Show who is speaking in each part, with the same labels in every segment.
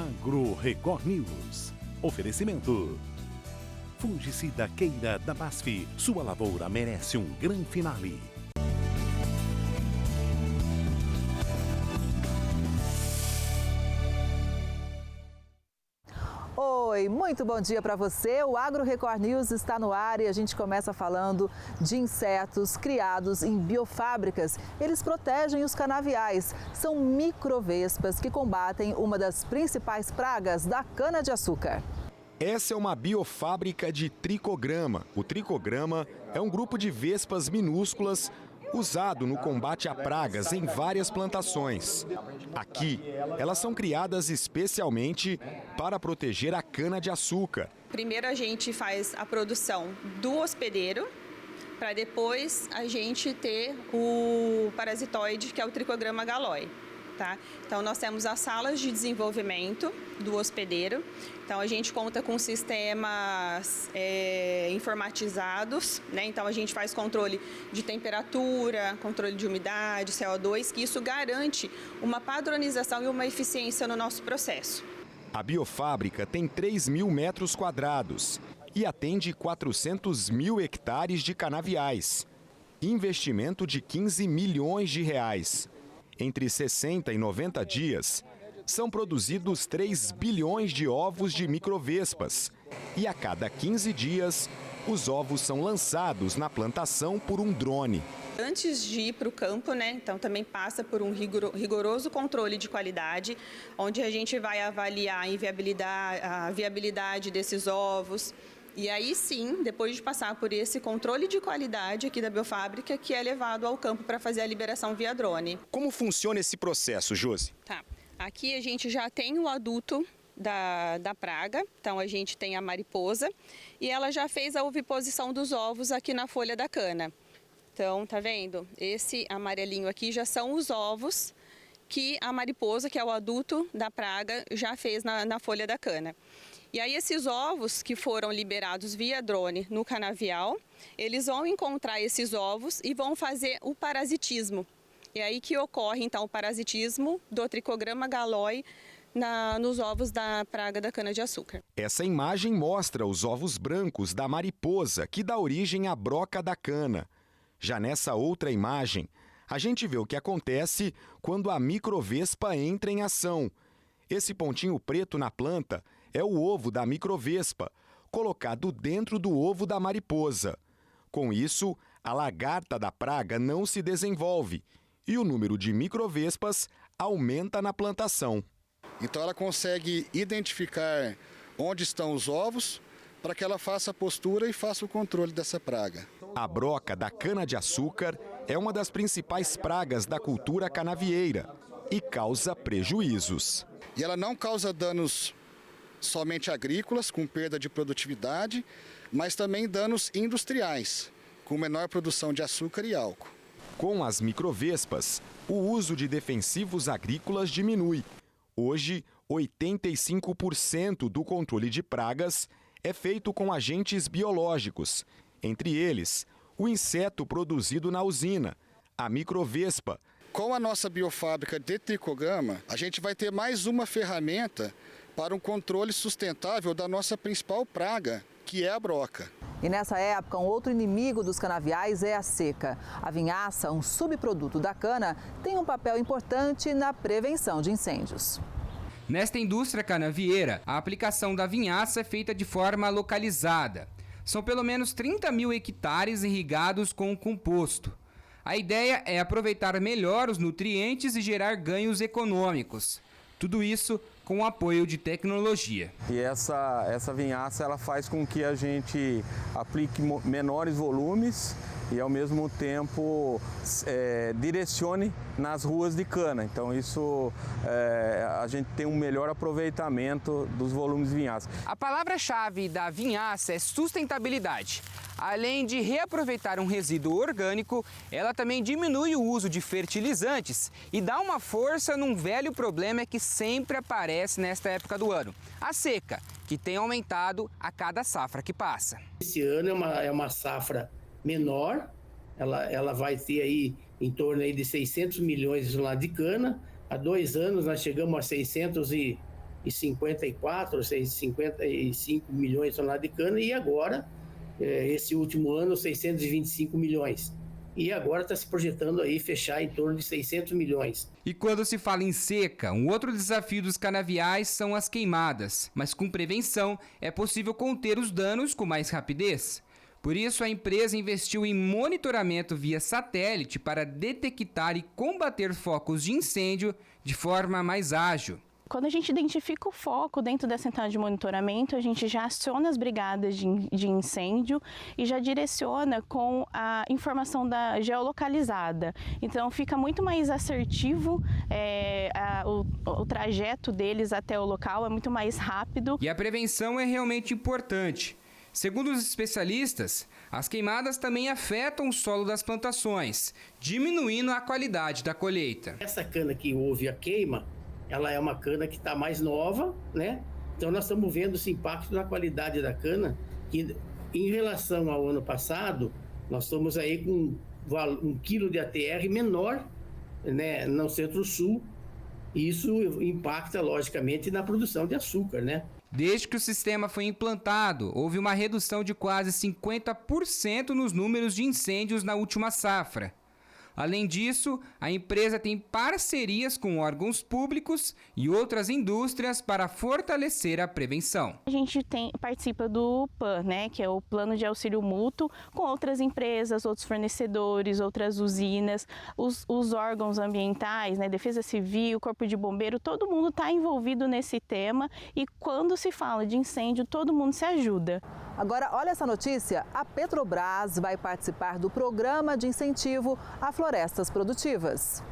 Speaker 1: Agro Record News. Oferecimento. Fungicida Queira da BASF. Sua lavoura merece um grande finale.
Speaker 2: Oi, muito bom dia para você. O Agro Record News está no ar e a gente começa falando de insetos criados em biofábricas. Eles protegem os canaviais. São microvespas que combatem uma das principais pragas da cana-de-açúcar.
Speaker 3: Essa é uma biofábrica de tricograma. O tricograma é um grupo de vespas minúsculas usado no combate a pragas em várias plantações. Aqui, elas são criadas especialmente para proteger a cana-de-açúcar.
Speaker 4: Primeiro a gente faz a produção do hospedeiro, para depois a gente ter o parasitoide, que é o tricograma galoi. Tá? Então nós temos as salas de desenvolvimento do hospedeiro. Então a gente conta com sistemas informatizados, né? Então a gente faz controle de temperatura, controle de umidade, CO2, que isso garante uma padronização e uma eficiência no nosso processo.
Speaker 3: A biofábrica tem 3.000 metros quadrados e atende 400 mil hectares de canaviais. Investimento de 15 milhões de reais. Entre 60 e 90 dias, são produzidos 3 bilhões de ovos de microvespas. E a cada 15 dias, os ovos são lançados na plantação por um drone.
Speaker 4: Antes de ir para o campo, né, então também passa por um rigoroso controle de qualidade, onde a gente vai avaliar a viabilidade desses ovos. E aí sim, depois de passar por esse controle de qualidade aqui da biofábrica, que é levado ao campo para fazer a liberação via drone.
Speaker 3: Como funciona esse processo, Josi?
Speaker 4: Tá. Aqui a gente já tem o adulto da praga, então a gente tem a mariposa e ela já fez a oviposição dos ovos aqui na folha da cana. Então, tá vendo? Esse amarelinho aqui já são os ovos que a mariposa, que é o adulto da praga, já fez na folha da cana. E aí esses ovos que foram liberados via drone no canavial, eles vão encontrar esses ovos e vão fazer o parasitismo. E aí que ocorre então o parasitismo do tricograma galoi nos ovos da praga da cana-de-açúcar.
Speaker 3: Essa imagem mostra os ovos brancos da mariposa que dá origem à broca da cana. Já nessa outra imagem, a gente vê o que acontece quando a microvespa entra em ação. Esse pontinho preto na planta é o ovo da microvespa, colocado dentro do ovo da mariposa. Com isso, a lagarta da praga não se desenvolve e o número de microvespas aumenta na plantação.
Speaker 5: Então ela consegue identificar onde estão os ovos para que ela faça a postura e faça o controle dessa praga.
Speaker 3: A broca da cana-de-açúcar é uma das principais pragas da cultura canavieira e causa prejuízos.
Speaker 5: E ela não causa danos somente agrícolas, com perda de produtividade, mas também danos industriais, com menor produção de açúcar e álcool.
Speaker 3: Com as microvespas, o uso de defensivos agrícolas diminui. Hoje, 85% do controle de pragas é feito com agentes biológicos, entre eles o inseto produzido na usina, a microvespa.
Speaker 5: Com a nossa biofábrica de tricograma, a gente vai ter mais uma ferramenta para um controle sustentável da nossa principal praga, que é a broca.
Speaker 2: E nessa época, um outro inimigo dos canaviais é a seca. A vinhaça, um subproduto da cana, tem um papel importante na prevenção de incêndios.
Speaker 6: Nesta indústria canavieira, a aplicação da vinhaça é feita de forma localizada. São pelo menos 30 mil hectares irrigados com o composto. A ideia é aproveitar melhor os nutrientes e gerar ganhos econômicos. Tudo isso com o apoio de tecnologia.
Speaker 7: E essa vinhaça ela faz com que a gente aplique menores volumes e ao mesmo tempo direcione nas ruas de cana. Então isso a gente tem um melhor aproveitamento dos volumes de vinhaça.
Speaker 6: A palavra-chave da vinhaça é sustentabilidade. Além de reaproveitar um resíduo orgânico, ela também diminui o uso de fertilizantes e dá uma força num velho problema que sempre aparece nesta época do ano: a seca, que tem aumentado a cada safra que passa.
Speaker 8: Esse ano é uma safra menor, ela vai ter aí em torno aí de 600 milhões de toneladas de cana. Há 2 anos nós chegamos a 600 654 ou 655 milhões de toneladas de cana, e agora, esse último ano, 625 milhões. E agora está se projetando aí fechar em torno de 600 milhões.
Speaker 6: E quando se fala em seca, um outro desafio dos canaviais são as queimadas. Mas com prevenção, é possível conter os danos com mais rapidez. Por isso, a empresa investiu em monitoramento via satélite para detectar e combater focos de incêndio de forma mais ágil.
Speaker 9: Quando a gente identifica o foco dentro da central de monitoramento, a gente já aciona as brigadas de incêndio e já direciona com a informação geolocalizada. Então fica muito mais assertivo, o trajeto deles até o local é muito mais rápido.
Speaker 6: E a prevenção é realmente importante. Segundo os especialistas, as queimadas também afetam o solo das plantações, diminuindo a qualidade da colheita.
Speaker 8: Essa cana que houve a queima, ela é uma cana que está mais nova, né? Então nós estamos vendo esse impacto na qualidade da cana, que em relação ao ano passado, nós estamos aí com 1 quilo de ATR menor, né, no Centro-Sul, e isso impacta logicamente na produção de açúcar, né?
Speaker 6: Desde que o sistema foi implantado, houve uma redução de quase 50% nos números de incêndios na última safra. Além disso, a empresa tem parcerias com órgãos públicos e outras indústrias para fortalecer a prevenção.
Speaker 9: A gente participa do PAN, né, que é o Plano de Auxílio Mútuo, com outras empresas, outros fornecedores, outras usinas, os órgãos ambientais, né, Defesa Civil, Corpo de Bombeiro, todo mundo está envolvido nesse tema e quando se fala de incêndio, todo mundo se ajuda.
Speaker 2: Agora, olha essa notícia, a Petrobras vai participar do programa de incentivo a florestas produtivas.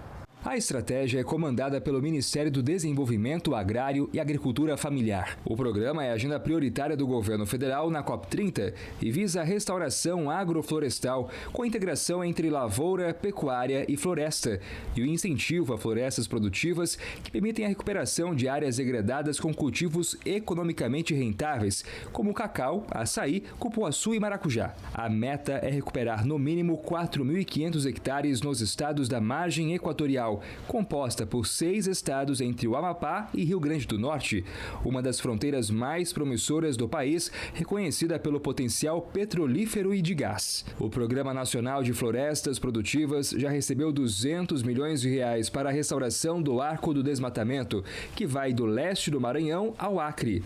Speaker 10: A estratégia é comandada pelo Ministério do Desenvolvimento Agrário e Agricultura Familiar. O programa é a agenda prioritária do governo federal na COP30 e visa a restauração agroflorestal com a integração entre lavoura, pecuária e floresta e o incentivo a florestas produtivas que permitem a recuperação de áreas degradadas com cultivos economicamente rentáveis, como cacau, açaí, cupuaçu e maracujá. A meta é recuperar no mínimo 4.500 hectares nos estados da margem equatorial, composta por 6 estados entre o Amapá e Rio Grande do Norte, uma das fronteiras mais promissoras do país, reconhecida pelo potencial petrolífero e de gás. O Programa Nacional de Florestas Produtivas já recebeu 200 milhões de reais para a restauração do Arco do Desmatamento, que vai do leste do Maranhão ao Acre.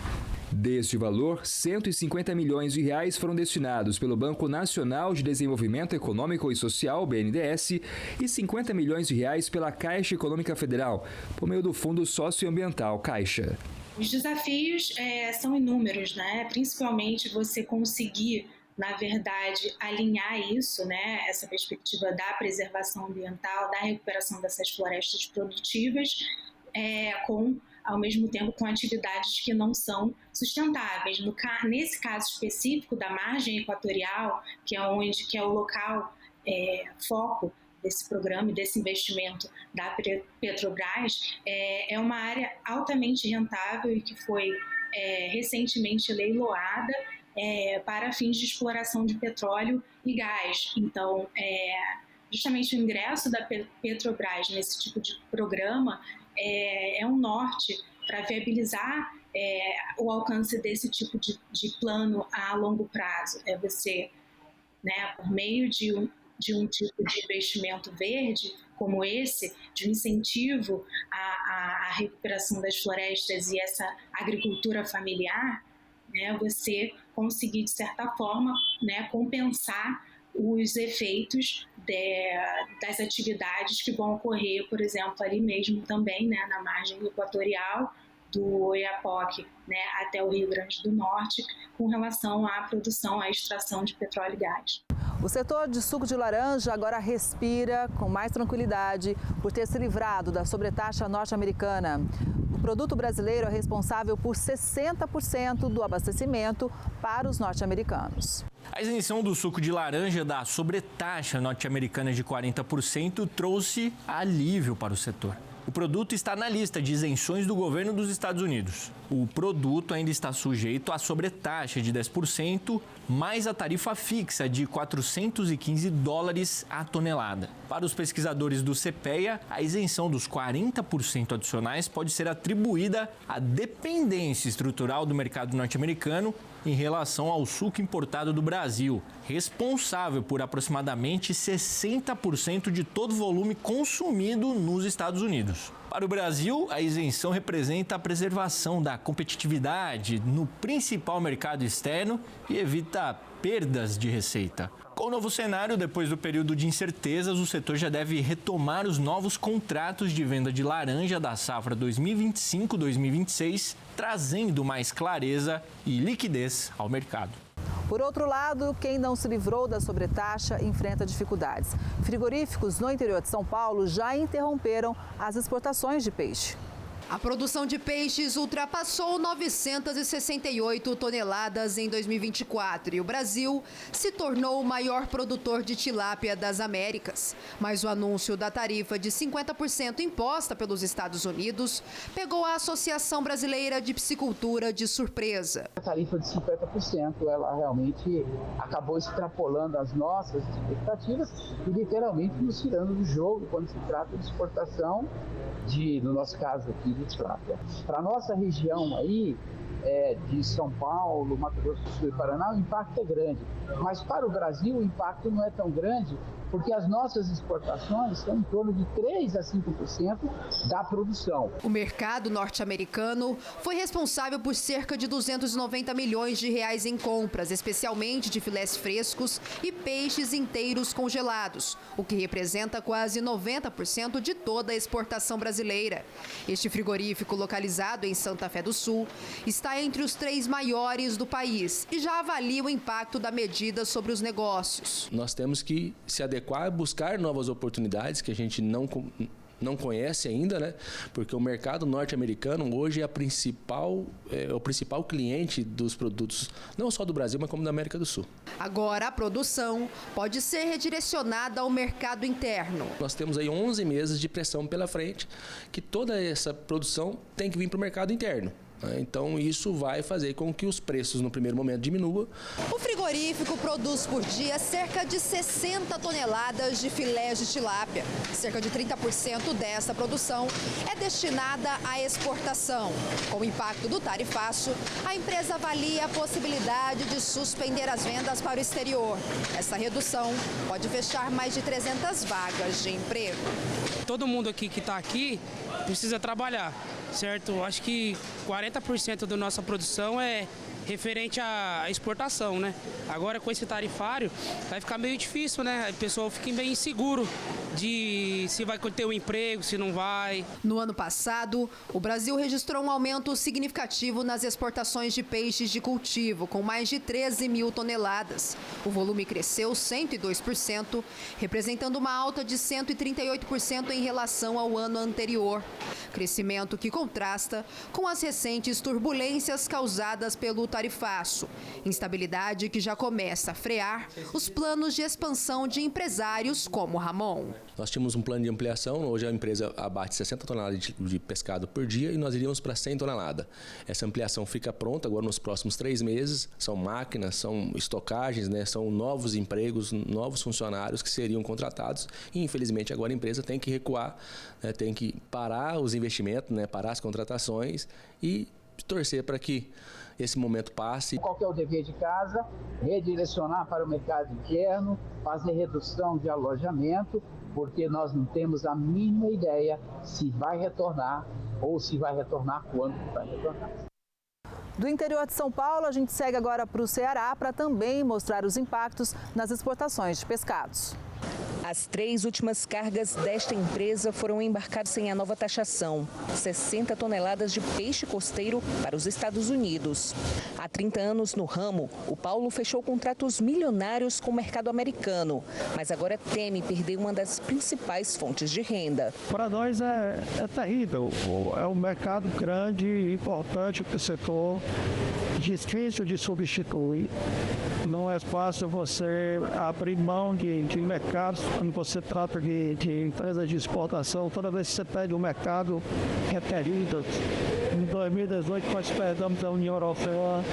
Speaker 10: Deste valor, 150 milhões de reais foram destinados pelo Banco Nacional de Desenvolvimento Econômico e Social, BNDES, e 50 milhões de reais pela Caixa Econômica Federal, por meio do Fundo Socioambiental Caixa.
Speaker 11: Os desafios são inúmeros, né? Principalmente você conseguir, na verdade, alinhar isso, né? Essa perspectiva da preservação ambiental, da recuperação dessas florestas produtivas, ao mesmo tempo com atividades que não são sustentáveis. Nesse caso específico da margem equatorial, que é o local foco desse programa e desse investimento da Petrobras, é uma área altamente rentável e que foi recentemente leiloada para fins de exploração de petróleo e gás. Então, justamente o ingresso da Petrobras nesse tipo de programa é um norte para viabilizar o alcance desse tipo de plano a longo prazo. É você, né, por meio de um tipo de investimento verde como esse, de um incentivo à recuperação das florestas e essa agricultura familiar, né, você conseguir, de certa forma, né, compensar os efeitos das atividades que vão ocorrer, por exemplo, ali mesmo também, né, na margem equatorial do Oiapoque, né, até o Rio Grande do Norte, com relação à produção, à extração de petróleo e gás.
Speaker 2: O setor de suco de laranja agora respira com mais tranquilidade por ter se livrado da sobretaxa norte-americana. O produto brasileiro é responsável por 60% do abastecimento para os norte-americanos.
Speaker 12: A isenção do suco de laranja da sobretaxa norte-americana de 40% trouxe alívio para o setor. O produto está na lista de isenções do governo dos Estados Unidos. O produto ainda está sujeito à sobretaxa de 10%, mais a tarifa fixa de $415 a tonelada. Para os pesquisadores do CPEA, a isenção dos 40% adicionais pode ser atribuída à dependência estrutural do mercado norte-americano em relação ao suco importado do Brasil, responsável por aproximadamente 60% de todo o volume consumido nos Estados Unidos. Para o Brasil, a isenção representa a preservação da competitividade no principal mercado externo e evita perdas de receita. Com o novo cenário, depois do período de incertezas, o setor já deve retomar os novos contratos de venda de laranja da safra 2025-2026, trazendo mais clareza e liquidez ao mercado.
Speaker 2: Por outro lado, quem não se livrou da sobretaxa enfrenta dificuldades. Frigoríficos no interior de São Paulo já interromperam as exportações de peixe.
Speaker 13: A produção de peixes ultrapassou 968 toneladas em 2024 e o Brasil se tornou o maior produtor de tilápia das Américas. Mas o anúncio da tarifa de 50% imposta pelos Estados Unidos pegou a Associação Brasileira de Piscicultura de surpresa.
Speaker 14: A tarifa de 50%, ela realmente acabou extrapolando as nossas expectativas e literalmente nos tirando do jogo quando se trata de exportação no nosso caso aqui, de tilápia. Para a nossa região aí, de São Paulo, Mato Grosso do Sul e Paraná, o impacto é grande. Mas para o Brasil, o impacto não é tão grande, porque as nossas exportações são em torno de 3 a 5% da produção.
Speaker 13: O mercado norte-americano foi responsável por cerca de 290 milhões de reais em compras, especialmente de filés frescos e peixes inteiros congelados, o que representa quase 90% de toda a exportação brasileira. Este frigorífico, localizado em Santa Fé do Sul, está entre os 3 maiores do país e já avalia o impacto da medida sobre os negócios.
Speaker 15: Nós temos que se adequar, buscar novas oportunidades que a gente não conhece ainda, né? Porque o mercado norte-americano hoje é o principal cliente dos produtos, não só do Brasil, mas como da América do Sul.
Speaker 13: Agora a produção pode ser redirecionada ao mercado interno.
Speaker 15: Nós temos aí 11 meses de pressão pela frente, que toda essa produção tem que vir para o mercado interno. Então isso vai fazer com que os preços no primeiro momento diminuam.
Speaker 13: O frigorífico produz por dia cerca de 60 toneladas de filés de tilápia. Cerca de 30% dessa produção é destinada à exportação. Com o impacto do tarifaço, a empresa avalia a possibilidade de suspender as vendas para o exterior. Essa redução pode fechar mais de 300 vagas de emprego.
Speaker 16: Todo mundo aqui que está aqui precisa trabalhar, certo? Acho que 40% da nossa produção é referente à exportação, né? Agora com esse tarifário vai ficar meio difícil, né? O pessoal fica bem inseguro de se vai ter um emprego, se não vai.
Speaker 13: No ano passado, o Brasil registrou um aumento significativo nas exportações de peixes de cultivo, com mais de 13 mil toneladas. O volume cresceu 102%, representando uma alta de 138% em relação ao ano anterior. Crescimento que contrasta com as recentes turbulências causadas pelo tarifaço. Instabilidade que já começa a frear os planos de expansão de empresários como Ramon.
Speaker 15: Nós tínhamos um plano de ampliação, hoje a empresa abate 60 toneladas de pescado por dia e nós iríamos para 100 toneladas. Essa ampliação fica pronta agora nos próximos 3 meses, são máquinas, são estocagens, né? São novos empregos, novos funcionários que seriam contratados e infelizmente agora a empresa tem que recuar, né? Tem que parar os investimentos, né? Parar as contratações e torcer para que esse momento passe.
Speaker 14: Qual que é o dever de casa? Redirecionar para o mercado interno, fazer redução de alojamento, porque nós não temos a mínima ideia se vai retornar ou se vai retornar quando vai retornar.
Speaker 2: Do interior de São Paulo, a gente segue agora para o Ceará para também mostrar os impactos nas exportações de pescados.
Speaker 17: As 3 últimas cargas desta empresa foram embarcadas sem a nova taxação, 60 toneladas de peixe costeiro para os Estados Unidos. Há 30 anos no ramo, o Paulo fechou contratos milionários com o mercado americano, mas agora teme perder uma das principais fontes de renda.
Speaker 18: Para nós é terrível, é um mercado grande e importante para o setor, difícil de substituir. Não é fácil você abrir mão de mercados quando você trata de empresa de exportação. Toda vez que você perde o mercado, é terrível. Em 2018 nós perdemos da União Europeia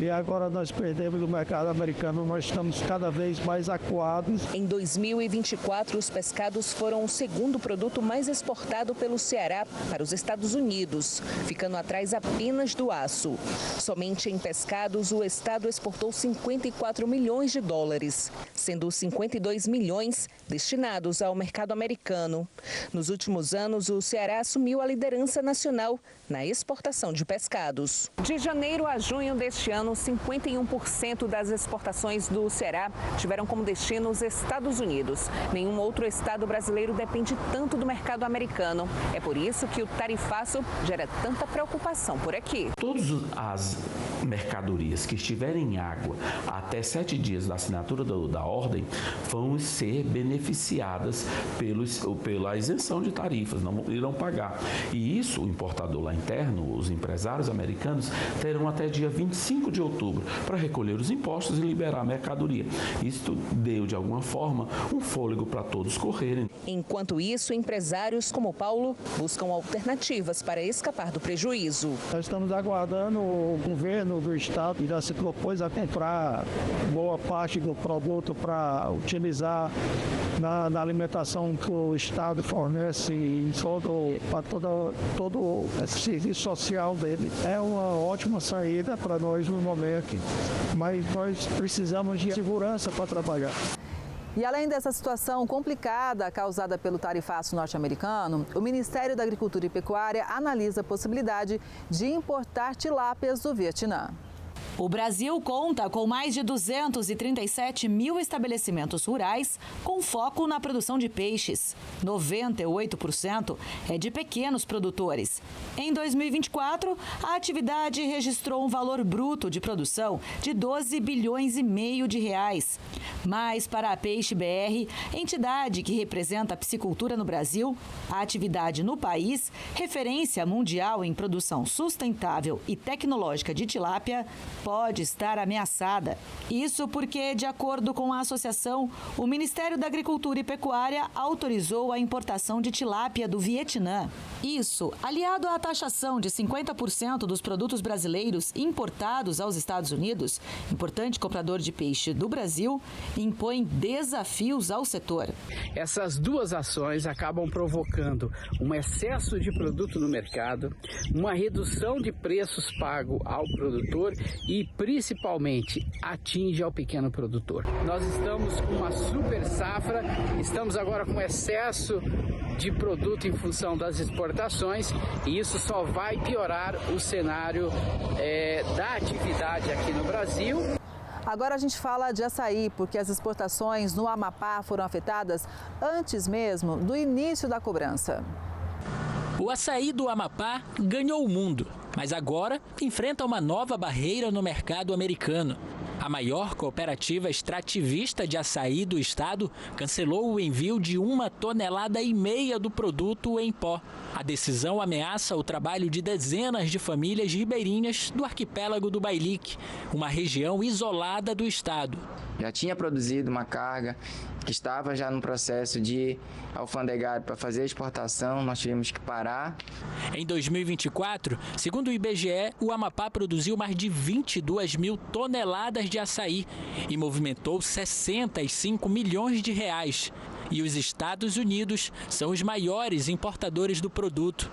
Speaker 18: e agora nós perdemos do mercado americano. Nós estamos cada vez mais acuados.
Speaker 17: Em 2024, os pescados foram o segundo produto mais exportado pelo Ceará para os Estados Unidos, ficando atrás apenas do aço. Somente em pescados, o estado exportou 54 milhões de dólares, sendo 52 milhões destinados ao mercado americano. Nos últimos anos, o Ceará assumiu a liderança nacional na exportação de pescados. De janeiro a junho deste ano, 51% das exportações do Ceará tiveram como destino os Estados Unidos. Nenhum outro estado brasileiro depende tanto do mercado americano. É por isso que o tarifaço gera tanta preocupação por aqui.
Speaker 19: Todas as mercadorias que estiverem em água até 7 dias da assinatura da ordem vão ser beneficiadas pela isenção de tarifas, não irão pagar. E isso, o importador lá interno, os empresários americanos, terão até dia 25 de outubro para recolher os impostos e liberar a mercadoria. Isso deu, de alguma forma, um fôlego para todos correrem.
Speaker 17: Enquanto isso, empresários como Paulo buscam alternativas para escapar do prejuízo.
Speaker 18: Nós estamos aguardando o governo do estado que já se propôs a comprar boa parte do produto para utilizar na alimentação que o estado fornece para todo o serviço social dele. É uma ótima saída para nós no momento aqui, mas nós precisamos de segurança para trabalhar.
Speaker 2: E além dessa situação complicada causada pelo tarifaço norte-americano, o Ministério da Agricultura e Pecuária analisa a possibilidade de importar tilápias do Vietnã.
Speaker 20: O Brasil conta com mais de 237 mil estabelecimentos rurais com foco na produção de peixes. 98% é de pequenos produtores. Em 2024, a atividade registrou um valor bruto de produção de 12 bilhões e meio de reais. Mas para a Peixe BR, entidade que representa a piscicultura no Brasil, a atividade no país, referência mundial em produção sustentável e tecnológica de tilápia, pode estar ameaçada. Isso porque, de acordo com a associação, o Ministério da Agricultura e Pecuária autorizou a importação de tilápia do Vietnã. Isso, aliado à taxação de 50% dos produtos brasileiros importados aos Estados Unidos, importante comprador de peixe do Brasil, impõe desafios ao setor.
Speaker 21: Essas duas ações acabam provocando um excesso de produto no mercado, uma redução de preços pagos ao produtor e, principalmente, atinge ao pequeno produtor. Nós estamos com uma super safra, estamos agora com excesso de produto em função das exportações e isso só vai piorar o cenário da atividade aqui no Brasil.
Speaker 2: Agora a gente fala de açaí, porque as exportações no Amapá foram afetadas antes mesmo do início da cobrança.
Speaker 22: O açaí do Amapá ganhou o mundo, mas agora enfrenta uma nova barreira no mercado americano. A maior cooperativa extrativista de açaí do estado cancelou o envio de 1,5 toneladas do produto em pó. A decisão ameaça o trabalho de dezenas de famílias ribeirinhas do arquipélago do Bailique, uma região isolada do estado.
Speaker 23: Já tinha produzido uma carga que estava já no processo de alfandegário para fazer a exportação, nós tivemos que parar.
Speaker 22: Em 2024, segundo o IBGE, o Amapá produziu mais de 22 mil toneladas de açaí e movimentou 65 milhões de reais. E os Estados Unidos são os maiores importadores do produto.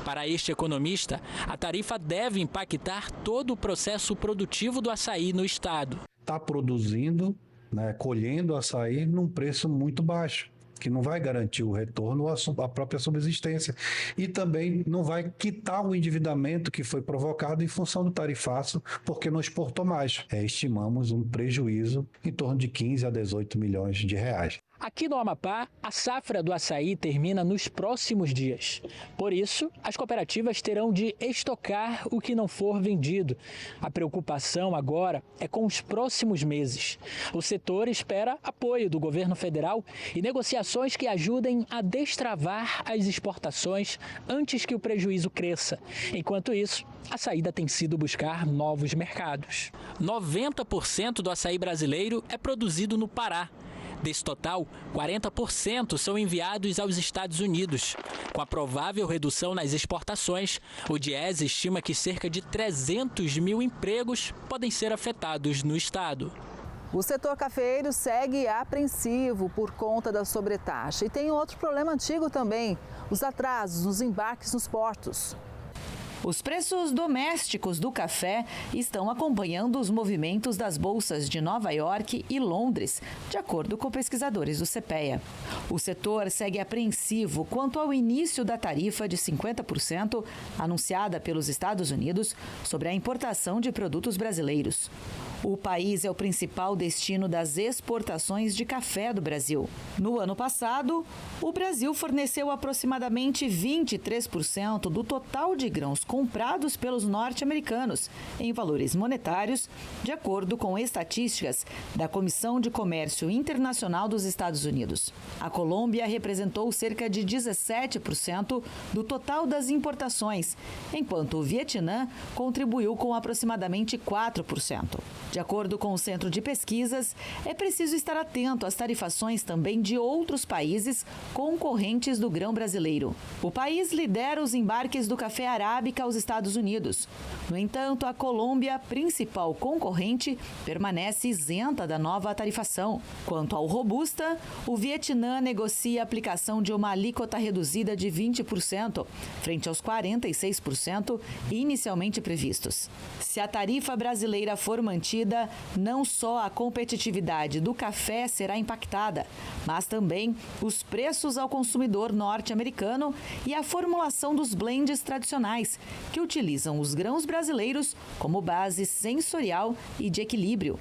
Speaker 22: Para este economista, a tarifa deve impactar todo o processo produtivo do açaí no estado.
Speaker 24: Está produzindo, colhendo açaí num preço muito baixo, que não vai garantir o retorno à própria subsistência e também não vai quitar o endividamento que foi provocado em função do tarifaço, porque não exportou mais. Estimamos um prejuízo em torno de 15 a 18 milhões de reais.
Speaker 22: Aqui no Amapá, a safra do açaí termina nos próximos dias. Por isso, as cooperativas terão de estocar o que não for vendido. A preocupação agora é com os próximos meses. O setor espera apoio do governo federal e negociações que ajudem a destravar as exportações antes que o prejuízo cresça. Enquanto isso, a saída tem sido buscar novos mercados. 90% do açaí brasileiro é produzido no Pará. Desse total, 40% são enviados aos Estados Unidos. Com a provável redução nas exportações, o Diese estima que cerca de 300 mil empregos podem ser afetados no estado.
Speaker 2: O setor cafeeiro segue apreensivo por conta da sobretaxa. E tem outro problema antigo também: os atrasos nos embarques nos portos.
Speaker 20: Os preços domésticos do café estão acompanhando os movimentos das bolsas de Nova York e Londres, de acordo com pesquisadores do CPEA. O setor segue apreensivo quanto ao início da tarifa de 50% anunciada pelos Estados Unidos sobre a importação de produtos brasileiros. O país é o principal destino das exportações de café do Brasil. No ano passado, o Brasil forneceu aproximadamente 23% do total de grãos comprados pelos norte-americanos, em valores monetários, de acordo com estatísticas da Comissão de Comércio Internacional dos Estados Unidos. A Colômbia representou cerca de 17% do total das importações, enquanto o Vietnã contribuiu com aproximadamente 4%. De acordo com o Centro de Pesquisas, é preciso estar atento às tarifações também de outros países concorrentes do grão brasileiro. O país lidera os embarques do café arábica aos Estados Unidos. No entanto, a Colômbia, principal concorrente, permanece isenta da nova tarifação. Quanto ao robusta, o Vietnã negocia a aplicação de uma alíquota reduzida de 20%, frente aos 46% inicialmente previstos. Se a tarifa brasileira for mantida, não só a competitividade do café será impactada, mas também os preços ao consumidor norte-americano e a formulação dos blends tradicionais, que utilizam os grãos brasileiros como base sensorial e de equilíbrio.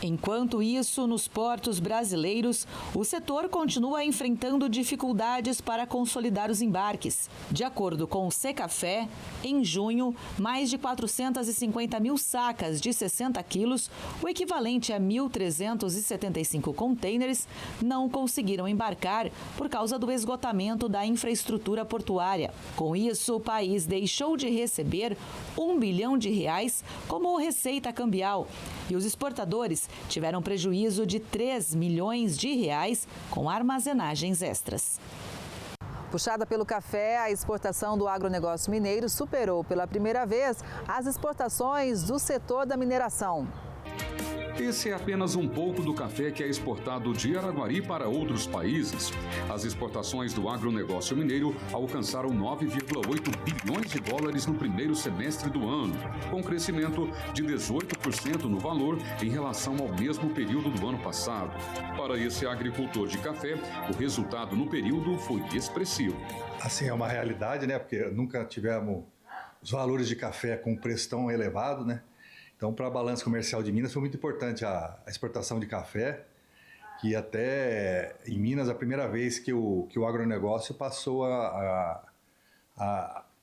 Speaker 20: Enquanto isso, nos portos brasileiros, o setor continua enfrentando dificuldades para consolidar os embarques. De acordo com o Secafé, em junho, mais de 450 mil sacas de 60 quilos, o equivalente a 1.375 contêineres, não conseguiram embarcar por causa do esgotamento da infraestrutura portuária. Com isso, o país deixou de receber R$1 bilhão como receita cambial e os exportadores tiveram prejuízo de R$3 milhões com armazenagens extras.
Speaker 2: Puxada pelo café, a exportação do agronegócio mineiro superou pela primeira vez as exportações do setor da mineração.
Speaker 1: Esse é apenas um pouco do café que é exportado de Araguari para outros países. As exportações do agronegócio mineiro alcançaram 9,8 bilhões de dólares no primeiro semestre do ano, com crescimento de 18% no valor em relação ao mesmo período do ano passado. Para esse agricultor de café, o resultado no período foi expressivo.
Speaker 3: Assim, é uma realidade, né? Porque nunca tivemos os valores de café com preço tão elevado, né? Então, para a balança comercial de Minas, foi muito importante a exportação de café, que até em Minas, a primeira vez que o agronegócio passou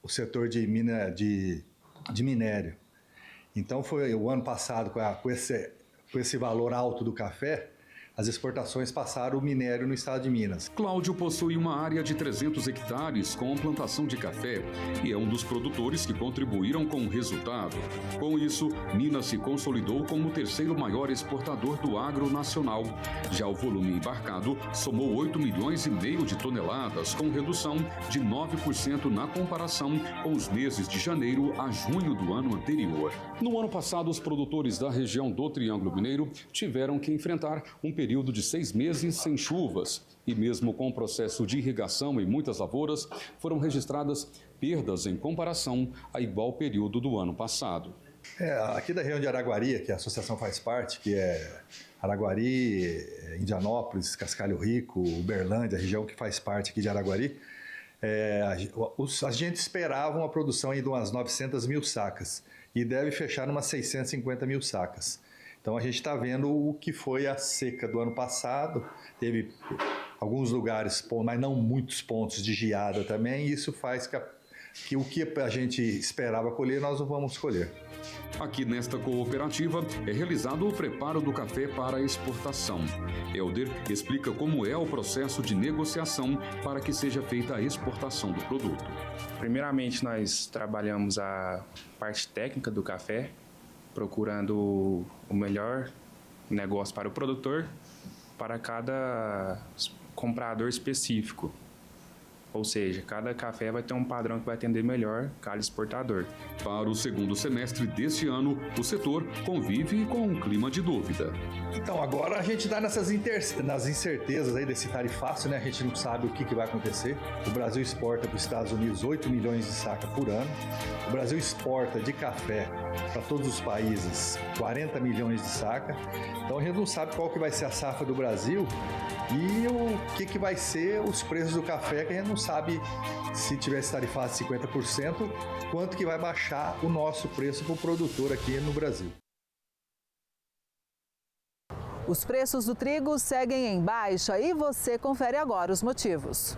Speaker 3: o setor de minério. Então, foi o ano passado, com esse valor alto do café, as exportações passaram o minério no estado de Minas.
Speaker 1: Cláudio possui uma área de 300 hectares com plantação de café e é um dos produtores que contribuíram com o resultado. Com isso, Minas se consolidou como o terceiro maior exportador do agro nacional. Já o volume embarcado somou 8,5 milhões de toneladas, com redução de 9% na comparação com os meses de janeiro a junho do ano anterior. No ano passado, os produtores da região do Triângulo Mineiro tiveram que enfrentar um período de 6 meses sem chuvas e mesmo com o processo de irrigação em muitas lavouras, foram registradas perdas em comparação a igual período do ano passado.
Speaker 3: Aqui da região de Araguari, que a associação faz parte, que é Araguari, Indianópolis, Cascalho Rico, Uberlândia, a região que faz parte aqui de Araguari, a gente esperava uma produção aí de umas 900 mil sacas e deve fechar umas 650 mil sacas. Então a gente está vendo o que foi a seca do ano passado, teve alguns lugares, mas não muitos pontos de geada também, e isso faz que o que a gente esperava colher, nós não vamos colher.
Speaker 1: Aqui nesta cooperativa é realizado o preparo do café para a exportação. Helder explica como é o processo de negociação para que seja feita a exportação do produto.
Speaker 4: Primeiramente, nós trabalhamos a parte técnica do café, procurando o melhor negócio para o produtor para cada comprador específico. Ou seja, cada café vai ter um padrão que vai atender melhor cada exportador.
Speaker 1: Para o segundo semestre deste ano, o setor convive com um clima de dúvida.
Speaker 3: Então, agora a gente está nas incertezas aí desse tarifaço, né? A gente não sabe o que vai acontecer. O Brasil exporta para os Estados Unidos 8 milhões de sacas por ano. O Brasil exporta de café para todos os países 40 milhões de sacas. Então, a gente não sabe qual que vai ser a safra do Brasil e o que vai ser os preços do café, que a gente não sabe, se tivesse tarifado 50%, quanto que vai baixar o nosso preço para o produtor aqui no Brasil.
Speaker 2: Os preços do trigo seguem em baixa e você confere agora os motivos.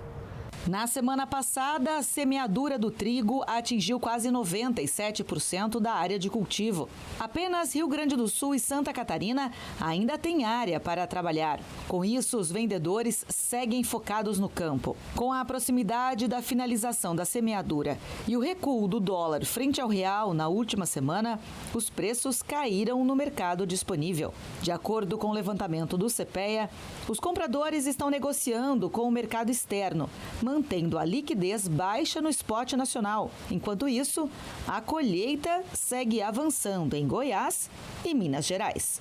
Speaker 20: Na semana passada, a semeadura do trigo atingiu quase 97% da área de cultivo. Apenas Rio Grande do Sul e Santa Catarina ainda têm área para trabalhar. Com isso, os vendedores seguem focados no campo. Com a proximidade da finalização da semeadura e o recuo do dólar frente ao real na última semana, os preços caíram no mercado disponível. De acordo com o levantamento do CPEA, os compradores estão negociando com o mercado externo, mantendo a liquidez baixa no spot nacional. Enquanto isso, a colheita segue avançando em Goiás e Minas Gerais.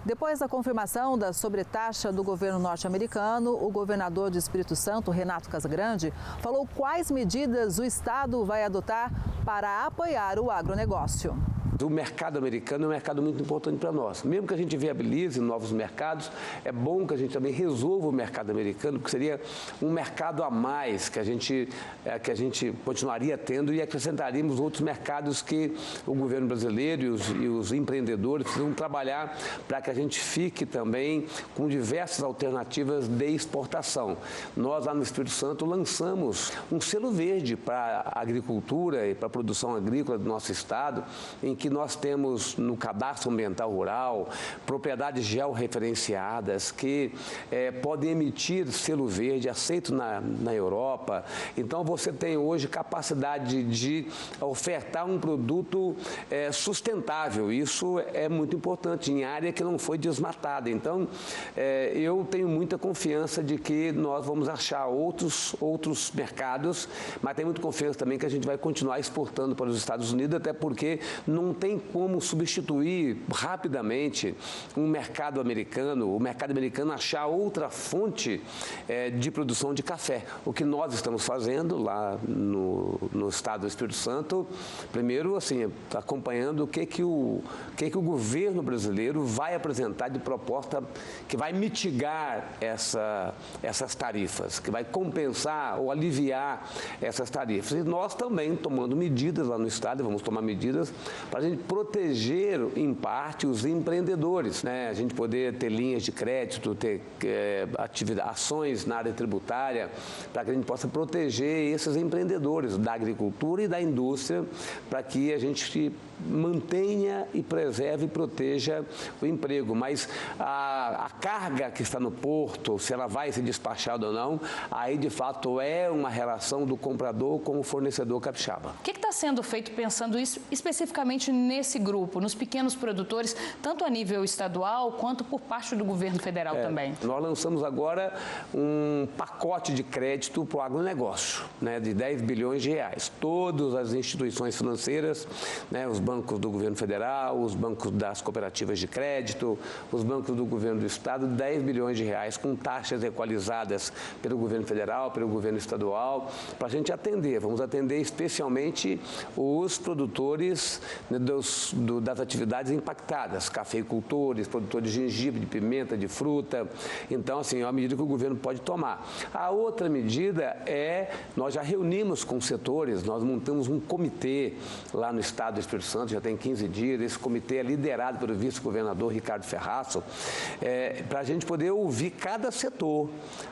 Speaker 2: Depois da confirmação da sobretaxa do governo norte-americano, o governador do Espírito Santo, Renato Casagrande, falou quais medidas o estado vai adotar para apoiar o agronegócio.
Speaker 5: O mercado americano é um mercado muito importante para nós. Mesmo que a gente viabilize novos mercados, é bom que a gente também resolva o mercado americano, porque seria um mercado a mais que a gente continuaria tendo e acrescentaríamos outros mercados que o governo brasileiro e os empreendedores precisam trabalhar para que a gente fique também com diversas alternativas de exportação. Nós, lá no Espírito Santo, lançamos um selo verde para a agricultura e para a produção agrícola do nosso estado, em que nós temos no cadastro ambiental rural propriedades georreferenciadas que podem emitir selo verde aceito na Europa. Então você tem hoje capacidade de ofertar um produto sustentável. Isso é muito importante em área que não foi desmatada. Então eu tenho muita confiança de que nós vamos achar outros mercados, mas tenho muita confiança também que a gente vai continuar exportando para os Estados Unidos, até porque não tem como substituir rapidamente um mercado americano, o mercado americano achar outra fonte de produção de café. O que nós estamos fazendo lá no estado do Espírito Santo, primeiro, assim, acompanhando o que o governo brasileiro vai apresentar de proposta que vai mitigar essas tarifas, que vai compensar ou aliviar essas tarifas. E nós também tomando medidas lá no estado, vamos tomar medidas para a gente proteger, em parte, os empreendedores, né? A gente poder ter linhas de crédito, ter ações na área tributária, para que a gente possa proteger esses empreendedores da agricultura e da indústria, para que a gente mantenha e preserve e proteja o emprego. Mas a carga que está no porto, se ela vai ser despachada ou não, aí de fato é uma relação do comprador com o fornecedor capixaba.
Speaker 6: O que está sendo feito pensando isso especificamente nesse grupo, nos pequenos produtores, tanto a nível estadual quanto por parte do governo federal também?
Speaker 5: Nós lançamos agora um pacote de crédito para o agronegócio, né, de 10 bilhões de reais. Todas as instituições financeiras, né, os bancos do governo federal, os bancos das cooperativas de crédito, os bancos do governo do estado, 10 bilhões de reais com taxas equalizadas pelo governo federal, pelo governo estadual, para a gente atender. Vamos atender especialmente os produtores, né, das atividades impactadas, cafeicultores, produtores de gengibre, de pimenta, de fruta. Então, assim, é uma medida que o governo pode tomar. A outra medida nós já reunimos com os setores, nós montamos um comitê lá no estado do Espírito Santo, já tem 15 dias, esse comitê é liderado pelo vice-governador Ricardo Ferraço, para a gente poder ouvir cada setor,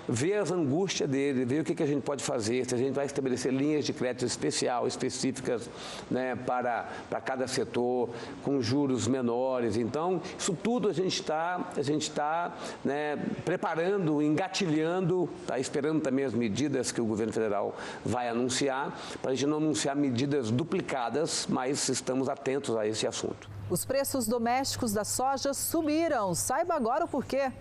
Speaker 5: ver as angústias dele, ver o que a gente pode fazer, se a gente vai estabelecer linhas de crédito específicas, né, para cada setor, com juros menores. Então, isso tudo a gente está né, preparando, engatilhando, está esperando também as medidas que o governo federal vai anunciar, para a gente não anunciar medidas duplicadas, mas estamos atentos a esse assunto.
Speaker 2: Os preços domésticos da soja subiram. Saiba agora o porquê.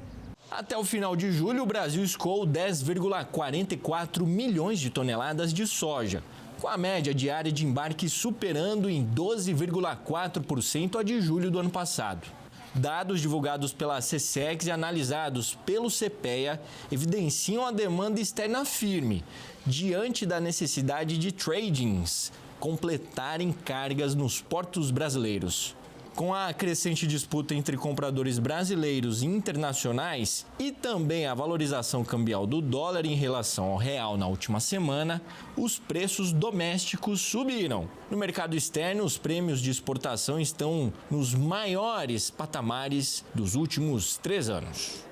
Speaker 12: Até o final de julho, o Brasil escoou 10,44 milhões de toneladas de soja, com a média diária de embarque superando em 12,4% a de julho do ano passado. Dados divulgados pela SECEX e analisados pelo CPEA evidenciam a demanda externa firme, diante da necessidade de tradings completarem cargas nos portos brasileiros. Com a crescente disputa entre compradores brasileiros e internacionais e também a valorização cambial do dólar em relação ao real na última semana, os preços domésticos subiram. No mercado externo, os prêmios de exportação estão nos maiores patamares dos últimos 3 anos.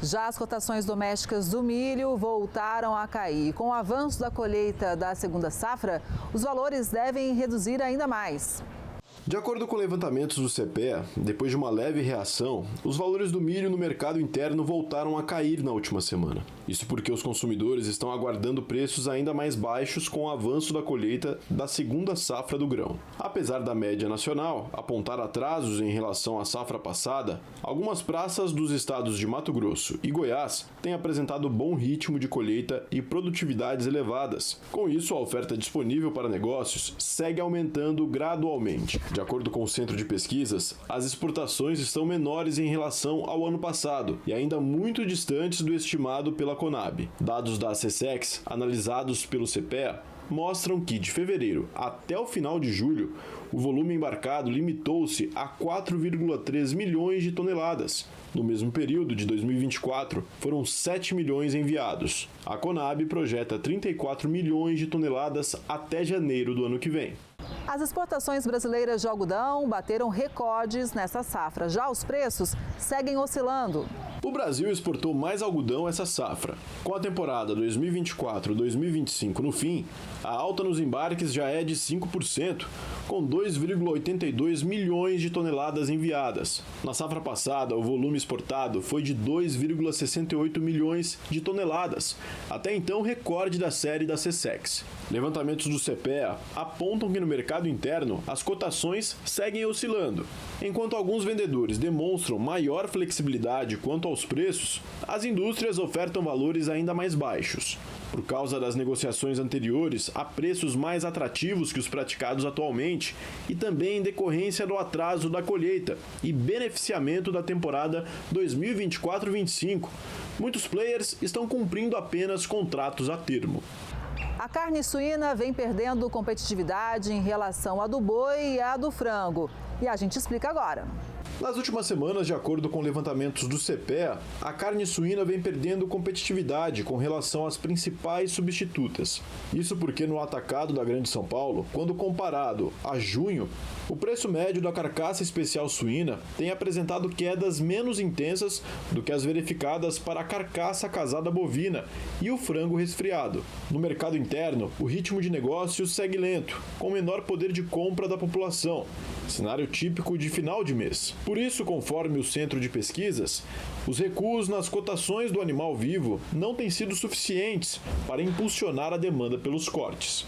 Speaker 2: Já as cotações domésticas do milho voltaram a cair. Com o avanço da colheita da segunda safra, os valores devem reduzir ainda mais.
Speaker 7: De acordo com levantamentos do CPEA, depois de uma leve reação, os valores do milho no mercado interno voltaram a cair na última semana. Isso porque os consumidores estão aguardando preços ainda mais baixos com o avanço da colheita da segunda safra do grão. Apesar da média nacional apontar atrasos em relação à safra passada, algumas praças dos estados de Mato Grosso e Goiás têm apresentado bom ritmo de colheita e produtividades elevadas. Com isso, a oferta disponível para negócios segue aumentando gradualmente. De acordo com o Centro de Pesquisas, as exportações estão menores em relação ao ano passado e ainda muito distantes do estimado pela Conab. Dados da SECEX, analisados pelo CPEA, mostram que, de fevereiro até o final de julho, o volume embarcado limitou-se a 4,3 milhões de toneladas. No mesmo período de 2024, foram 7 milhões enviados. A Conab projeta 34 milhões de toneladas até janeiro do ano que vem.
Speaker 2: As exportações brasileiras de algodão bateram recordes nessa safra. Já os preços seguem oscilando.
Speaker 7: O Brasil exportou mais algodão essa safra. Com a temporada 2024-2025 no fim, a alta nos embarques já é de 5%, com 2,82 milhões de toneladas enviadas. Na safra passada, o volume exportado foi de 2,68 milhões de toneladas, até então recorde da série da SECEX. Levantamentos do CPEA apontam que no mercado interno as cotações seguem oscilando. Enquanto alguns vendedores demonstram maior flexibilidade quanto aos preços, as indústrias ofertam valores ainda mais baixos. Por causa das negociações anteriores a preços mais atrativos que os praticados atualmente e também em decorrência do atraso da colheita e beneficiamento da temporada 2024-25, muitos players estão cumprindo apenas contratos a termo.
Speaker 2: A carne suína vem perdendo competitividade em relação à do boi e à do frango. E a gente explica agora.
Speaker 7: Nas últimas semanas, de acordo com levantamentos do CPEA, a carne suína vem perdendo competitividade com relação às principais substitutas. Isso porque no atacado da Grande São Paulo, quando comparado a junho, o preço médio da carcaça especial suína tem apresentado quedas menos intensas do que as verificadas para a carcaça casada bovina e o frango resfriado. No mercado interno, o ritmo de negócio segue lento, com menor poder de compra da população, cenário típico de final de mês. Por isso, conforme o Centro de Pesquisas, os recuos nas cotações do animal vivo não têm sido suficientes para impulsionar a demanda pelos cortes.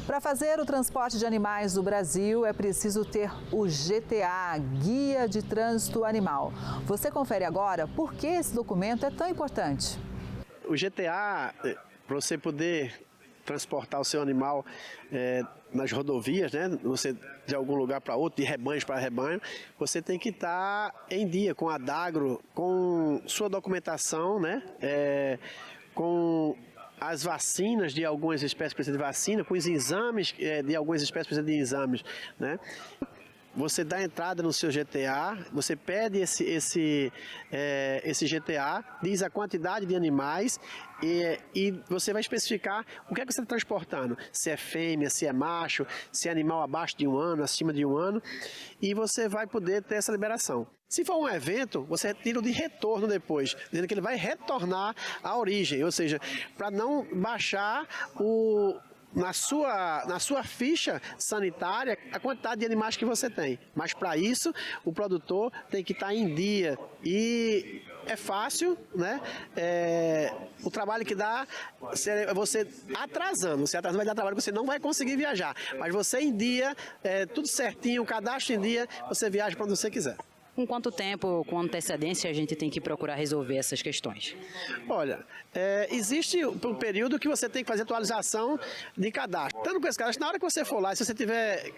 Speaker 2: Para fazer o transporte de animais do Brasil, é preciso ter o GTA, Guia de Trânsito Animal. Você confere agora por que esse documento é tão importante.
Speaker 8: O GTA, para você poder transportar o seu animal nas rodovias, né? Você de algum lugar para outro, de rebanhos para rebanho, você tem que estar em dia com a Adagro, com sua documentação, né? Com as vacinas de algumas espécies que precisam de vacina, com os exames de algumas espécies que precisam de exames, né? Você dá entrada no seu GTA, você pede esse GTA, diz a quantidade de animais e você vai especificar o que é que você está transportando. Se é fêmea, se é macho, se é animal abaixo de 1 ano, acima de 1 ano, e você vai poder ter essa liberação. Se for um evento, você retira o de retorno depois, dizendo que ele vai retornar à origem, ou seja, para não baixar na sua ficha sanitária a quantidade de animais que você tem. Mas para isso, o produtor tem que estar em dia. E é fácil, né? O trabalho que dá, você atrasando vai dar trabalho que você não vai conseguir viajar. Mas você em dia, tudo certinho, o cadastro em dia, você viaja para onde você quiser.
Speaker 9: Com quanto tempo, com antecedência, a gente tem que procurar resolver essas questões?
Speaker 8: Olha, existe um período que você tem que fazer atualização de cadastro. Tanto com esse cadastro, na hora que você for lá, se você tiver,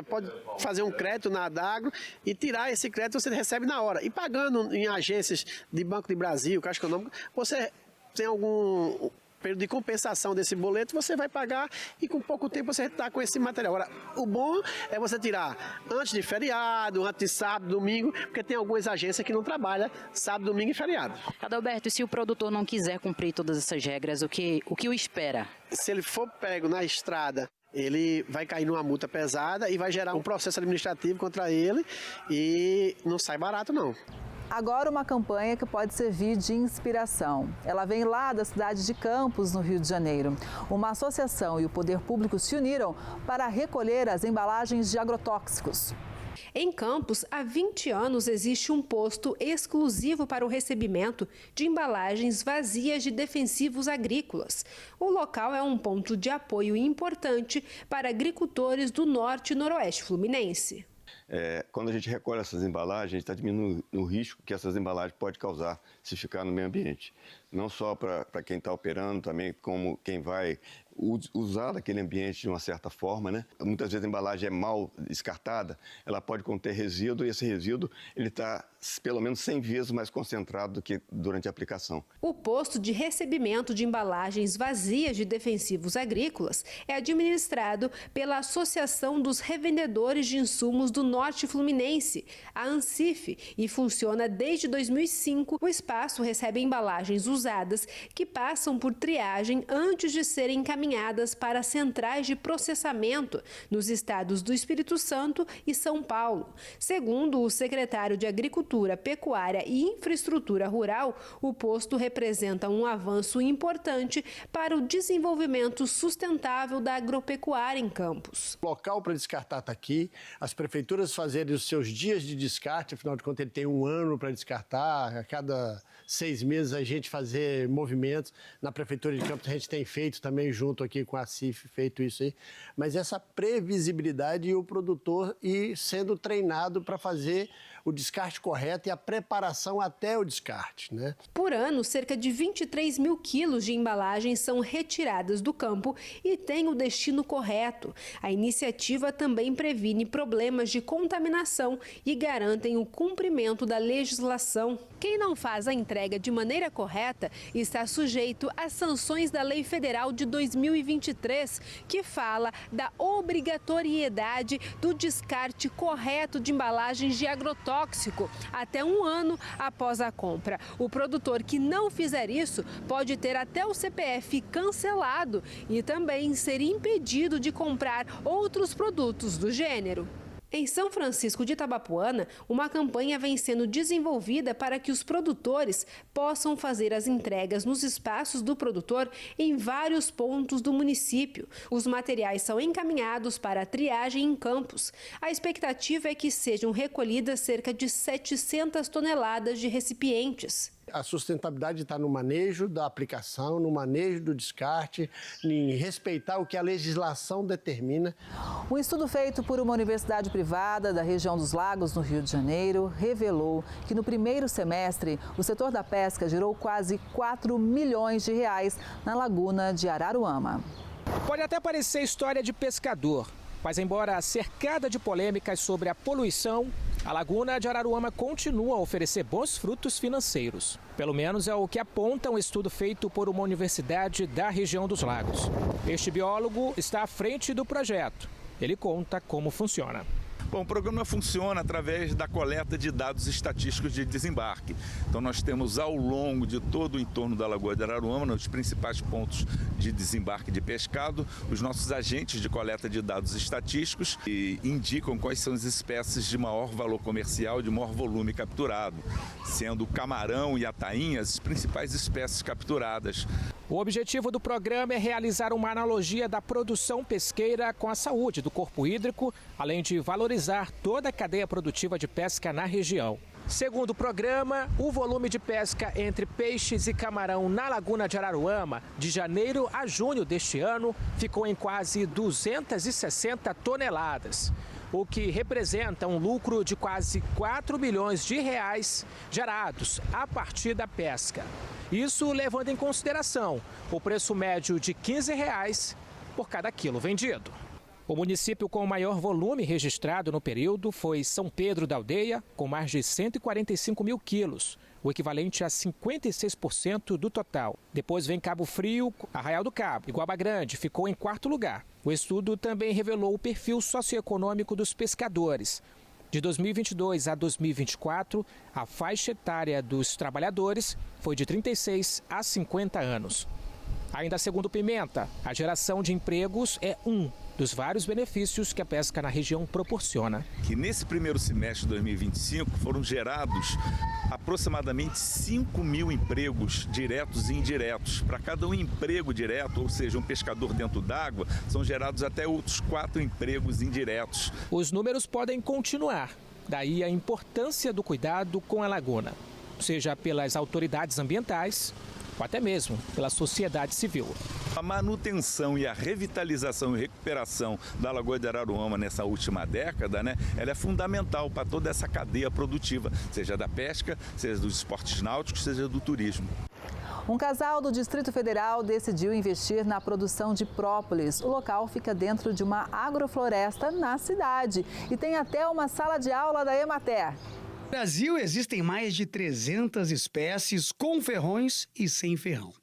Speaker 8: pode fazer um crédito na Adagro e tirar esse crédito, você recebe na hora. E pagando em agências de Banco do Brasil, Caixa Econômica, você tem algum período de compensação desse boleto, você vai pagar e com pouco tempo você está com esse material. Agora, o bom é você tirar antes de feriado, antes de sábado, domingo, porque tem algumas agências que não trabalham sábado, domingo e feriado.
Speaker 9: Adalberto, e se o produtor não quiser cumprir todas essas regras, o que o espera?
Speaker 8: Se ele for pego na estrada, ele vai cair numa multa pesada e vai gerar um processo administrativo contra ele e não sai barato não.
Speaker 2: Agora uma campanha que pode servir de inspiração. Ela vem lá da cidade de Campos, no Rio de Janeiro. Uma associação e o poder público se uniram para recolher as embalagens de agrotóxicos.
Speaker 10: Em Campos, há 20 anos existe um posto exclusivo para o recebimento de embalagens vazias de defensivos agrícolas. O local é um ponto de apoio importante para agricultores do norte e noroeste fluminense.
Speaker 11: Quando a gente recolhe essas embalagens, a gente está diminuindo o risco que essas embalagens podem causar se ficar no meio ambiente. Não só para quem está operando, também como quem vai usar daquele ambiente de uma certa forma, né? Muitas vezes a embalagem é mal descartada, ela pode conter resíduo e esse resíduo ele está pelo menos 100 vezes mais concentrado do que durante a aplicação.
Speaker 10: O posto de recebimento de embalagens vazias de defensivos agrícolas é administrado pela Associação dos Revendedores de Insumos do Norte Fluminense, a ANSIF, e funciona desde 2005. O espaço recebe embalagens usadas que passam por triagem antes de serem encaminhadas para centrais de processamento nos estados do Espírito Santo e São Paulo. Segundo o secretário de Agricultura, Pecuária e Infraestrutura Rural, o posto representa um avanço importante para o desenvolvimento sustentável da agropecuária em Campos.
Speaker 8: O local para descartar está aqui, as prefeituras fazerem os seus dias de descarte, afinal de contas ele tem um ano para descartar, a cada 6 meses a gente fazer movimentos. Na Prefeitura de Campos a gente tem feito também junto aqui com a CIF, feito isso aí, mas essa previsibilidade e o produtor ir sendo treinado para fazer o descarte correto e a preparação até o descarte, né?
Speaker 10: Por ano, cerca de 23 mil quilos de embalagens são retiradas do campo e têm o destino correto. A iniciativa também previne problemas de contaminação e garantem o cumprimento da legislação. Quem não faz a entrega de maneira correta está sujeito às sanções da Lei Federal de 2023, que fala da obrigatoriedade do descarte correto de embalagens de agrotóxicos até 1 ano após a compra. O produtor que não fizer isso pode ter até o CPF cancelado e também ser impedido de comprar outros produtos do gênero. Em São Francisco de Itabapoana, uma campanha vem sendo desenvolvida para que os produtores possam fazer as entregas nos espaços do produtor em vários pontos do município. Os materiais são encaminhados para a triagem em Campos. A expectativa é que sejam recolhidas cerca de 700 toneladas de recipientes.
Speaker 8: A sustentabilidade está no manejo da aplicação, no manejo do descarte, em respeitar o que a legislação determina.
Speaker 2: Um estudo feito por uma universidade privada da região dos Lagos, no Rio de Janeiro, revelou que no primeiro semestre o setor da pesca gerou quase 4 milhões de reais na laguna de Araruama.
Speaker 16: Pode até parecer história de pescador, mas embora cercada de polêmicas sobre a poluição, a Laguna de Araruama continua a oferecer bons frutos financeiros. Pelo menos é o que aponta um estudo feito por uma universidade da região dos Lagos. Este biólogo está à frente do projeto. Ele conta como funciona.
Speaker 25: Bom, o programa funciona através da coleta de dados estatísticos de desembarque. Então nós temos ao longo de todo o entorno da Lagoa de Araruama, nos principais pontos de desembarque de pescado, os nossos agentes de coleta de dados estatísticos que indicam quais são as espécies de maior valor comercial, de maior volume capturado, sendo o camarão e a tainha as principais espécies capturadas.
Speaker 16: O objetivo do programa é realizar uma analogia da produção pesqueira com a saúde do corpo hídrico, além de valorizar toda a cadeia produtiva de pesca na região. Segundo o programa, o volume de pesca entre peixes e camarão na Laguna de Araruama, de janeiro a junho deste ano, ficou em quase 260 toneladas. o que representa um lucro de quase 4 bilhões de reais gerados a partir da pesca. Isso levando em consideração o preço médio de R$ 15 por cada quilo vendido. O município com o maior volume registrado no período foi São Pedro da Aldeia, com mais de 145 mil quilos, o equivalente a 56% do total. Depois vem Cabo Frio, Arraial do Cabo e Guaba Grande ficou em quarto lugar. O estudo também revelou o perfil socioeconômico dos pescadores. De 2022 a 2024, a faixa etária dos trabalhadores foi de 36 a 50 anos. Ainda segundo Pimenta, a geração de empregos é um dos vários benefícios que a pesca na região proporciona.
Speaker 25: Que nesse primeiro semestre de 2025 foram gerados aproximadamente 5 mil empregos diretos e indiretos. Para cada um emprego direto, ou seja, um pescador dentro d'água, são gerados até outros 4 empregos indiretos.
Speaker 16: Os números podem continuar, daí a importância do cuidado com a laguna, seja pelas autoridades ambientais ou até mesmo pela sociedade civil.
Speaker 25: A manutenção e a revitalização e recuperação da Lagoa de Araruama nessa última década, ela é fundamental para toda essa cadeia produtiva, seja da pesca, seja dos esportes náuticos, seja do turismo.
Speaker 2: Um casal do Distrito Federal decidiu investir na produção de própolis. O local fica dentro de uma agrofloresta na cidade e tem até uma sala de aula da Emater.
Speaker 13: No Brasil, existem mais de 300 espécies com ferrões e sem ferrão.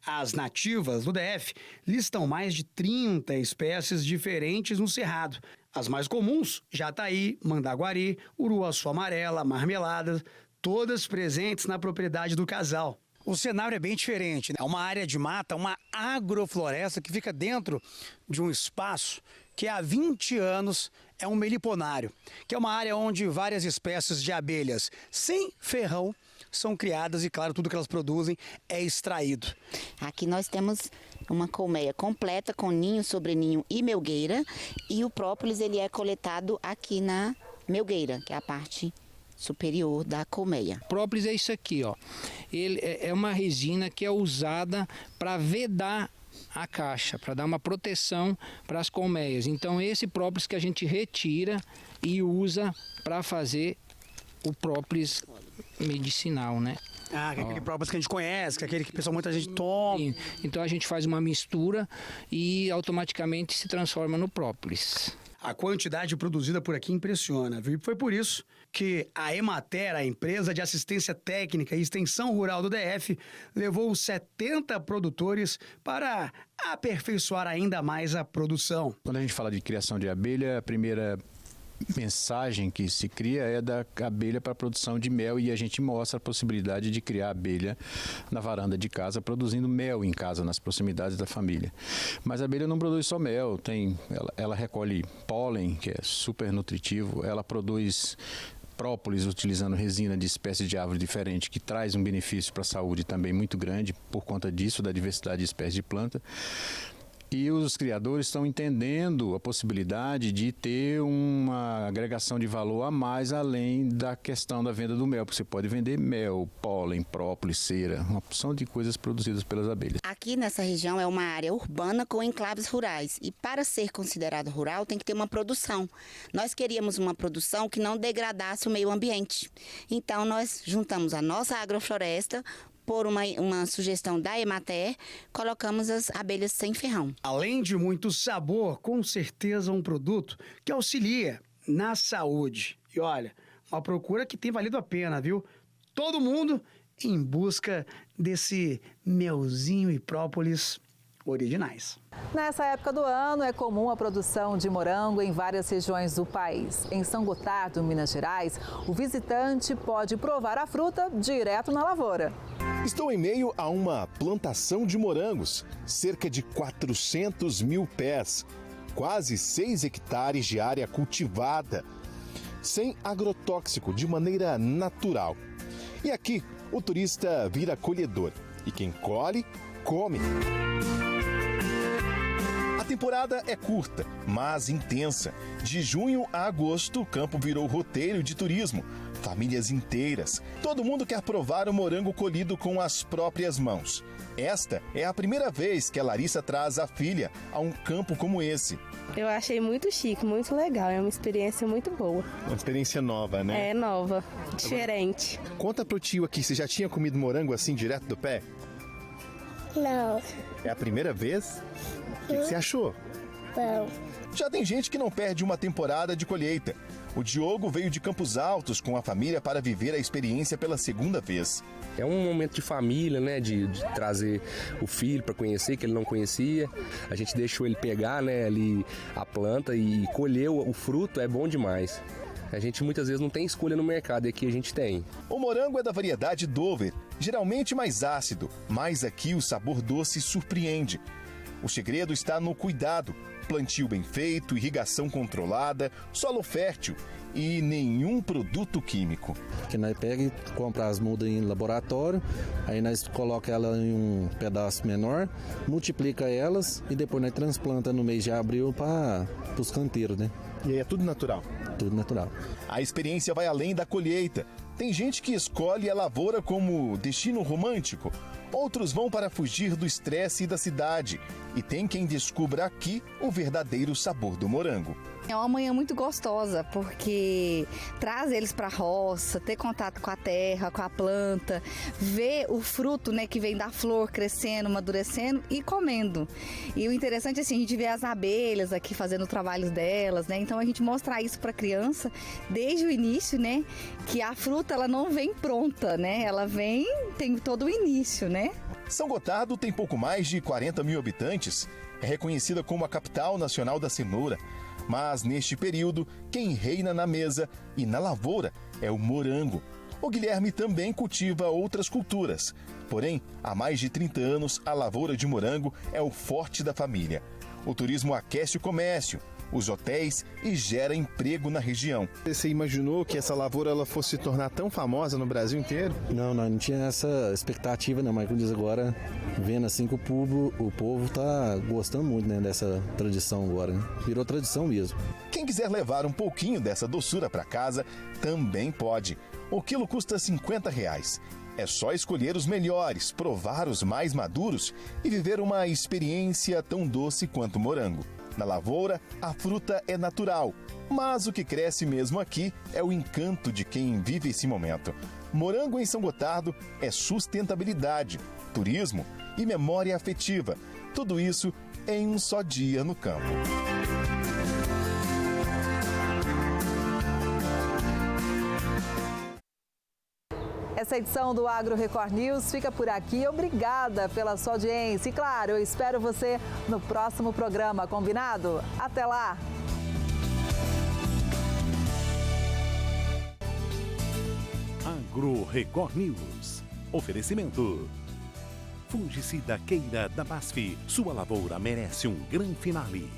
Speaker 13: As nativas do DF listam mais de 30 espécies diferentes no cerrado. As mais comuns, jataí, mandaguari, uruaçu amarela, marmelada, todas presentes na propriedade do casal. O cenário é bem diferente, né? É uma área de mata, uma agrofloresta que fica dentro de um espaço que há 20 anos é um meliponário, que é uma área onde várias espécies de abelhas sem ferrão são criadas e, claro, tudo que elas produzem é extraído.
Speaker 14: Aqui nós temos uma colmeia completa com ninho, sobreninho e melgueira, e o própolis ele é coletado aqui na melgueira, que é a parte superior da colmeia.
Speaker 15: Própolis é isso aqui, ó. Ele é uma resina que é usada para vedar a caixa, para dar uma proteção para as colmeias. Então esse própolis que a gente retira e usa para fazer o própolis medicinal, né?
Speaker 13: Ah, aquele própolis que a gente conhece, que é aquele que muita gente toma.
Speaker 15: Então a gente faz uma mistura e automaticamente se transforma no própolis.
Speaker 13: A quantidade produzida por aqui impressiona, viu? Foi por isso que a Emater, a empresa de assistência técnica e extensão rural do DF, levou 70 produtores para aperfeiçoar ainda mais a produção.
Speaker 17: Quando a gente fala de criação de abelha, a primeira mensagem que se cria é da abelha para a produção de mel, e a gente mostra a possibilidade de criar abelha na varanda de casa, produzindo mel em casa, nas proximidades da família. Mas a abelha não produz só mel, ela recolhe pólen, que é super nutritivo, ela produz própolis utilizando resina de espécies de árvore diferente, que traz um benefício para a saúde também muito grande por conta disso, da diversidade de espécies de planta. E os criadores estão entendendo a possibilidade de ter uma agregação de valor a mais, além da questão da venda do mel, porque você pode vender mel, pólen, própolis, cera, uma opção de coisas produzidas pelas abelhas.
Speaker 14: Aqui nessa região é uma área urbana com enclaves rurais, e para ser considerado rural tem que ter uma produção. Nós queríamos uma produção que não degradasse o meio ambiente. Então nós juntamos a nossa agrofloresta, por uma sugestão da Emater, colocamos as abelhas sem ferrão.
Speaker 13: Além de muito sabor, com certeza um produto que auxilia na saúde. E olha, uma procura que tem valido a pena, viu? Todo mundo em busca desse melzinho e própolis originais.
Speaker 2: Nessa época do ano, é comum a produção de morango em várias regiões do país. Em São Gotardo, Minas Gerais, o visitante pode provar a fruta direto na lavoura.
Speaker 19: Estou em meio a uma plantação de morangos, cerca de 400 mil pés, quase 6 hectares de área cultivada, sem agrotóxico, de maneira natural. E aqui, o turista vira colhedor, e quem colhe, come. A temporada é curta, mas intensa. De junho a agosto, o campo virou roteiro de turismo. Famílias inteiras. Todo mundo quer provar o morango colhido com as próprias mãos. Esta é a primeira vez que a Larissa traz a filha a um campo como esse.
Speaker 18: Eu achei muito chique, muito legal, é uma experiência muito boa.
Speaker 19: Uma experiência nova, né?
Speaker 18: É nova, diferente.
Speaker 19: Conta pro tio aqui, você já tinha comido morango assim direto do pé?
Speaker 18: Não.
Speaker 19: É a primeira vez? O que você achou?
Speaker 18: Não.
Speaker 19: Já tem gente que não perde uma temporada de colheita. O Diogo veio de Campos Altos com a família para viver a experiência pela segunda vez.
Speaker 21: É um momento de família, né? De trazer o filho para conhecer, que ele não conhecia. A gente deixou ele pegar, né, ali a planta e colher o fruto, é bom demais. A gente muitas vezes não tem escolha no mercado, e aqui a gente tem.
Speaker 19: O morango é da variedade Dover, geralmente mais ácido, mas aqui o sabor doce surpreende. O segredo está no cuidado, plantio bem feito, irrigação controlada, solo fértil e nenhum produto químico.
Speaker 22: Que nós pega e compra as mudas em laboratório, aí nós coloca ela em um pedaço menor, multiplica elas e depois nós transplanta no mês de abril para os canteiros, né?
Speaker 19: E aí é tudo natural?
Speaker 22: Tudo natural.
Speaker 19: A experiência vai além da colheita. Tem gente que escolhe a lavoura como destino romântico. Outros vão para fugir do estresse da cidade. E tem quem descubra aqui o verdadeiro sabor do morango.
Speaker 23: É uma manhã muito gostosa, porque traz eles para a roça, ter contato com a terra, com a planta, ver o fruto, né, que vem da flor crescendo, amadurecendo e comendo. E o interessante é assim, a gente vê as abelhas aqui fazendo trabalhos delas, né? Então a gente mostra isso para a criança desde o início, né? Que a fruta ela não vem pronta, né? Ela vem, tem todo o início, né?
Speaker 19: São Gotardo tem pouco mais de 40 mil habitantes. É reconhecida como a capital nacional da cenoura. Mas, neste período, quem reina na mesa e na lavoura é o morango. O Guilherme também cultiva outras culturas. Porém, há mais de 30 anos, a lavoura de morango é o forte da família. O turismo aquece o comércio, os hotéis e gera emprego na região.
Speaker 24: Você imaginou que essa lavoura ela fosse se tornar tão famosa no Brasil inteiro?
Speaker 22: Não tinha essa expectativa, não, mas como diz agora, vendo assim que o povo tá gostando muito, né, dessa tradição agora, né? Virou tradição mesmo.
Speaker 19: Quem quiser levar um pouquinho dessa doçura para casa, também pode. O quilo custa R$50. É só escolher os melhores, provar os mais maduros e viver uma experiência tão doce quanto o morango. Na lavoura, a fruta é natural, mas o que cresce mesmo aqui é o encanto de quem vive esse momento. Morango em São Gotardo é sustentabilidade, turismo e memória afetiva. Tudo isso em um só dia no campo.
Speaker 2: Essa edição do Agro Record News fica por aqui. Obrigada pela sua audiência. E claro, eu espero você no próximo programa, combinado? Até lá!
Speaker 26: Agro Record News. Oferecimento. Fungicida Queira da BASF. Sua lavoura merece um grande finale.